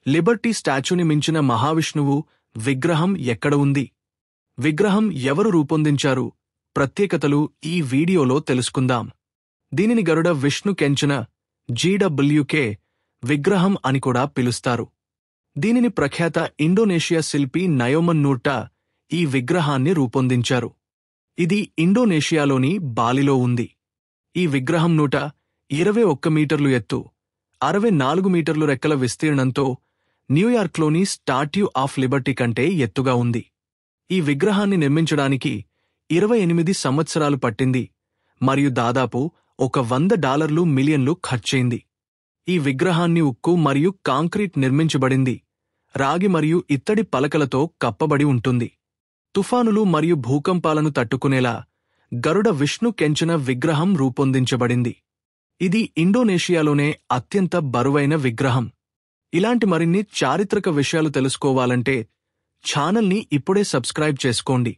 Liberty స్టాచ్యూని మించిన మహావిష్ణువు విగ్రహం ఎక్కడ ఉంది? విగ్రహం ఎవరు రూపొందించారు? ప్రత్యేకతలు ఈ వీడియోలో తెలుసుకుందాం. దీనిని గరుడ విష్ణు కెంచన జీడబ్ల్యూకే విగ్రహం అని కూడా పిలుస్తారు. దీనిని ప్రఖ్యాత ఇండోనేషియా శిల్పి నయోమన్ నూర్టా ఈ విగ్రహాన్ని రూపొందించారు. ఇది ఇండోనేషియాలోని బాలిలో ఉంది. ఈ విగ్రహం 121 మీటర్లు ఎత్తు, 64 మీటర్లు రెక్కల విస్తీర్ణంతో న్యూయార్క్లోని స్టాట్యూ ఆఫ్ లిబర్టీ కంటే ఎత్తుగా ఉంది. ఈ విగ్రహాన్ని నిర్మించడానికి 28 సంవత్సరాలు పట్టింది మరియు దాదాపు $100 మిలియన్లు ఖర్చయింది. ఈ విగ్రహాన్ని ఉక్కు మరియు కాంక్రీట్ నిర్మించబడింది. రాగి మరియు ఇత్తడి పలకలతో కప్పబడి ఉంటుంది. తుఫానులు మరియు భూకంపాలను తట్టుకునేలా గరుడ విష్ణు కెంచన విగ్రహం రూపొందించబడింది. ఇది ఇండోనేషియాలోనే అత్యంత బరువైన విగ్రహం. ఇలాంటి మరిన్ని చారిత్రక విషయాలు తెలుసుకోవాలంటే ఛానల్ని ఇప్పుడే సబ్స్క్రైబ్ చేసుకోండి.